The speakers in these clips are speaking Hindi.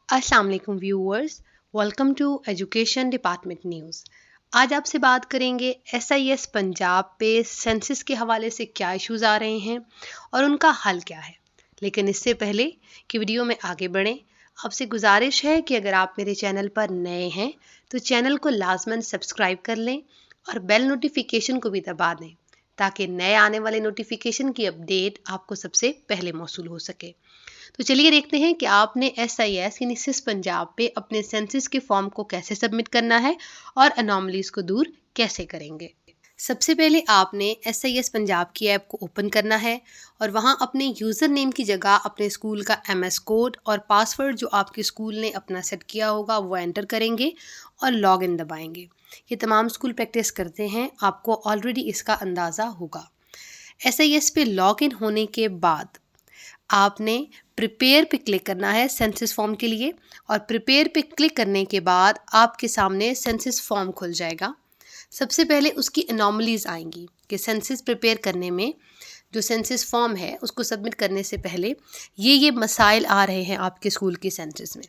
अस्सलाम वालेकुम viewers, welcome to education department news. आज आपसे बात करेंगे एसआईएस पंजाब पे सेंसस के हवाले से क्या इश्यूज आ रहे हैं और उनका हल क्या है। लेकिन इससे पहले कि वीडियो में आगे बढ़ें, आपसे गुजारिश है कि अगर आप मेरे चैनल पर नए हैं तो चैनल को लाजमन सब्सक्राइब कर लें और बेल नोटिफिकेशन को भी दबा दें ताकि नए आने वाले नोटिफिकेशन की अपडेट आपको सबसे पहले मौसूल हो सके। तो चलिए देखते हैं कि आपने एसआईएस यानी सिस पंजाब पे अपने सेंसस के फॉर्म को कैसे सबमिट करना है और अनोमलीज को दूर कैसे करेंगे। सबसे पहले आपने एसआईएस पंजाब की ऐप को ओपन करना है और वहां अपने यूज़र नेम की जगह अपने स्कूल का एमएस कोड और पासवर्ड जो आपके स्कूल ने अपना सेट किया होगा वो एंटर करेंगे और लॉग इन दबाएंगे। ये तमाम स्कूल प्रैक्टिस करते हैं, आपको ऑलरेडी इसका अंदाज़ा होगा। एसआईएस पे लॉग इन होने के बाद आपने प्रिपेयर पे क्लिक करना है सेंसस फॉर्म के लिए और प्रिपेयर पे क्लिक करने के बाद आपके सामने सेंसस फॉर्म खुल जाएगा। सबसे पहले उसकी एनॉमलीज आएंगी कि सेंसस प्रिपेयर करने में जो सेंसस फॉर्म है उसको सबमिट करने से पहले ये मसाइल आ रहे हैं आपके स्कूल की सेंसस में।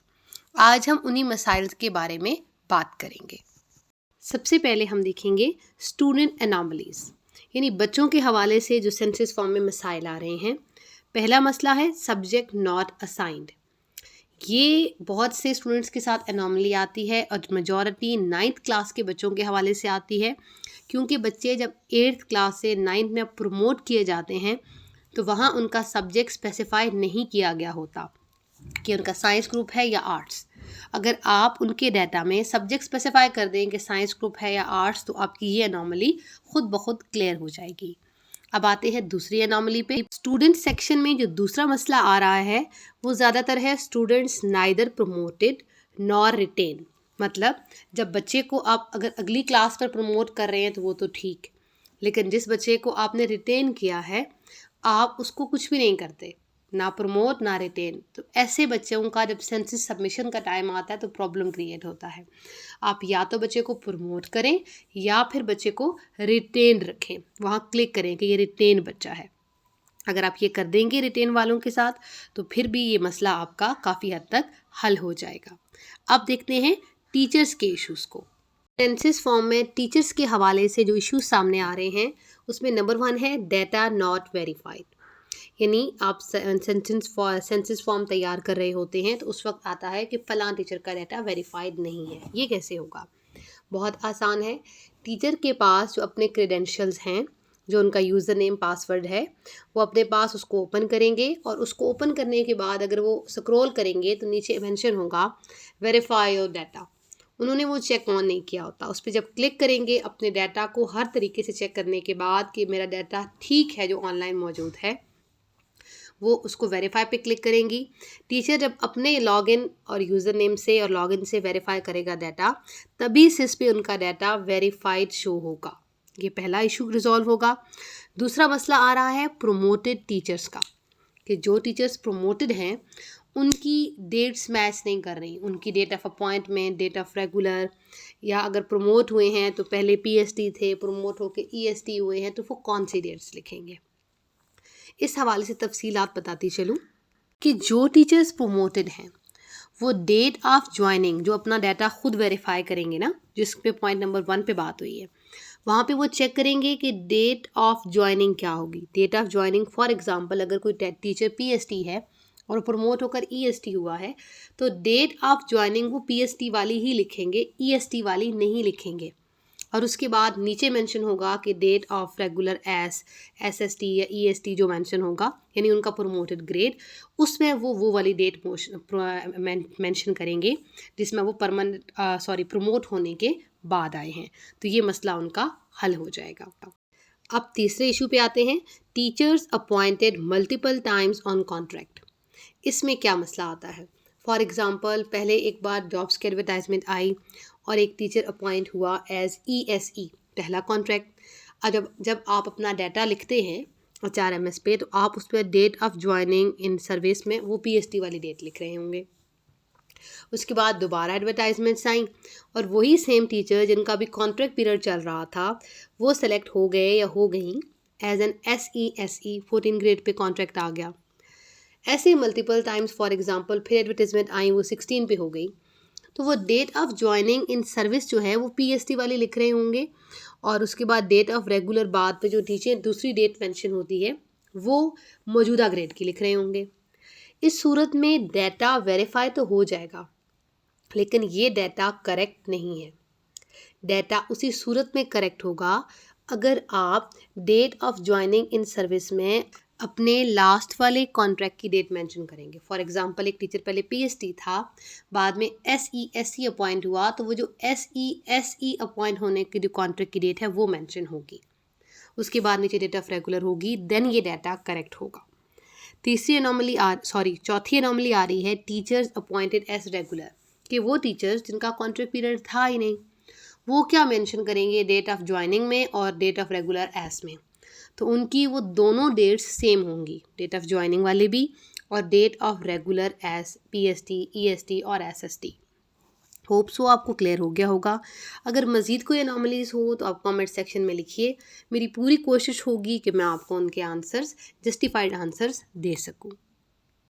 आज हम उन्हीं मसाइल के बारे में बात करेंगे। सबसे पहले हम देखेंगे स्टूडेंट एनॉमलीज यानी बच्चों के हवाले से जो सेंसस फॉर्म में मसाइल आ रहे हैं। पहला मसला है सब्जेक्ट नॉट असाइंड। ये बहुत से स्टूडेंट्स के साथ एनॉमली आती है और मेजॉरिटी 9th क्लास के बच्चों के हवाले से आती है, क्योंकि बच्चे जब 8th क्लास से 9th में प्रमोट किए जाते हैं तो वहाँ उनका सब्जेक्ट स्पेसिफाई नहीं किया गया होता कि उनका साइंस ग्रुप है या आर्ट्स। अगर आप उनके डाटा में सब्जेक्ट स्पेसिफाई कर दें कि साइंस ग्रुप है या आर्ट्स तो आपकी ये एनॉमली खुद ब खुद क्लियर हो जाएगी। अब आते हैं दूसरी एनॉमली पे। स्टूडेंट सेक्शन में जो दूसरा मसला आ रहा है वो ज़्यादातर है students neither promoted nor retained. मतलब जब बच्चे को आप अगर अगली क्लास पर प्रमोट कर रहे हैं तो वो तो ठीक, लेकिन जिस बच्चे को आपने रिटेन किया है आप उसको कुछ भी नहीं करते, ना प्रमोट ना रिटेन। तो ऐसे बच्चों का जब सेंसस सबमिशन का टाइम आता है तो प्रॉब्लम क्रिएट होता है। आप या तो बच्चे को प्रमोट करें या फिर बच्चे को रिटेन रखें, वहाँ क्लिक करें कि ये रिटेन बच्चा है। अगर आप ये कर देंगे रिटेन वालों के साथ तो फिर भी ये मसला आपका काफ़ी हद तक हल हो जाएगा। अब देखते हैं टीचर्स के इश्यूज़ को। सेंसस फॉर्म में टीचर्स के हवाले से जो इश्यूज सामने आ रहे हैं उसमें नंबर 1 है डेटा नॉट वेरीफाइड। यानी आप सेंसस फॉर्म तैयार कर रहे होते हैं तो उस वक्त आता है कि फ़लाँ टीचर का डाटा वेरीफाइड नहीं है। ये कैसे होगा? बहुत आसान है। टीचर के पास जो अपने क्रेडेंशियल्स हैं, जो उनका यूज़र नेम पासवर्ड है, वो अपने पास उसको ओपन करेंगे और उसको ओपन करने के बाद अगर वो स्क्रॉल करेंगे तो नीचे मेंशन होगा वेरीफाई योर डाटा। उन्होंने वो चेक ऑन नहीं किया होता। उस पर जब क्लिक करेंगे अपने डाटा को हर तरीके से चेक करने के बाद कि मेरा डाटा ठीक है जो ऑनलाइन मौजूद है, वो उसको वेरीफाई पे क्लिक करेंगी। टीचर जब अपने लॉगिन और यूज़र नेम से और लॉगिन से वेरीफाई करेगा डाटा, तभी सिस पे उनका डाटा वेरीफाइड शो होगा। ये पहला इशू रिजॉल्व होगा। दूसरा मसला आ रहा है प्रोमोटेड टीचर्स का, कि जो टीचर्स प्रोमोटेड हैं उनकी डेट्स मैच नहीं कर रही। उनकी date of appointment, date of regular, या अगर प्रमोट हुए हैं तो पहले पीएसटी थे, प्रमोट होके ईएसटी हुए हैं तो वो कौन सी डेट्स लिखेंगे। इस हवाले से तफसीलात बताती चलूँ कि जो टीचर्स प्रमोटेड हैं वो डेट ऑफ ज्वाइनिंग, जो अपना डाटा खुद वेरीफाई करेंगे ना, जिस पे पॉइंट नंबर 1 पे बात हुई है, वहाँ पे वो चेक करेंगे कि डेट ऑफ ज्वाइनिंग क्या होगी। Date of joining for example अगर कोई टीचर पीएसटी है और प्रमोट होकर ईएसटी हुआ है तो डेट ऑफ ज्वाइनिंग वो पीएसटी वाली ही लिखेंगे, ईएसटी वाली नहीं लिखेंगे। और उसके बाद नीचे मेंशन होगा कि डेट ऑफ रेगुलर एसएसटी या ईएसटी जो मेंशन होगा, यानी उनका प्रमोटेड ग्रेड, उसमें वो वाली डेट मेंशन करेंगे जिसमें वो प्रमोट होने के बाद आए हैं। तो ये मसला उनका हल हो जाएगा। अब तीसरे इशू पे आते हैं, teachers appointed multiple times on contract. इसमें क्या मसला आता है? फॉर एग्ज़ाम्पल पहले एक बार जॉब्स की एडवर्टाइजमेंट आई और एक टीचर अपॉइंट हुआ एज ईएसई, पहला कॉन्ट्रैक्ट। जब आप अपना डाटा लिखते हैं HRMS पे तो आप उस पर date of joining in service में वो पीएसटी वाली डेट लिख रहे होंगे। उसके बाद दोबारा एडवर्टाइजमेंट्स आई और वही सेम टीचर जिनका भी कॉन्ट्रैक्ट पीरियड चल रहा था वो सेलेक्ट हो गए या हो गई एज एन SESE, 14 ग्रेड पे कॉन्ट्रैक्ट आ गया। ऐसे मल्टीपल टाइम्स, फॉर एग्जांपल फिर एडवर्टीजमेंट आई वो 16 पे हो गई, तो वो date of joining in service जो है वो PST वाली लिख रहे होंगे, और उसके बाद डेट ऑफ रेगुलर बाद पे जो टीचर दूसरी डेट मेंशन होती है वो मौजूदा ग्रेड की लिख रहे होंगे। इस सूरत में डाटा वेरीफाई तो हो जाएगा, लेकिन ये डाटा करेक्ट नहीं है। डाटा उसी सूरत में करेक्ट होगा अगर आप date of joining in service में अपने लास्ट वाले कॉन्ट्रैक्ट की डेट मेंशन करेंगे। फॉर एग्जांपल एक टीचर पहले PST था, बाद में SESE अपॉइंट हुआ, तो वो जो SESE अपॉइंट होने की जो कॉन्ट्रैक्ट की डेट है वो मेंशन होगी, उसके बाद नीचे डेट ऑफ रेगुलर होगी, देन ये डाटा करेक्ट होगा। चौथी एनॉमली आ रही है टीचर्स अपॉइंटेड एज रेगुलर, कि वो टीचर्स जिनका कॉन्ट्रैक्ट पीरियड था ही नहीं, वो क्या मेंशन करेंगे डेट ऑफ ज्वाइनिंग में और डेट ऑफ रेगुलर एस में, तो उनकी वो दोनों डेट्स सेम होंगी, डेट ऑफ ज्वाइनिंग वाले भी और date of regular as PST, EST और SST। होप सो आपको क्लियर हो गया होगा। अगर मज़ीद कोई एनॉमलीज हो तो आप कमेंट सेक्शन में लिखिए, मेरी पूरी कोशिश होगी कि मैं आपको उनके आंसर्स, जस्टिफाइड आंसर्स दे सकूं।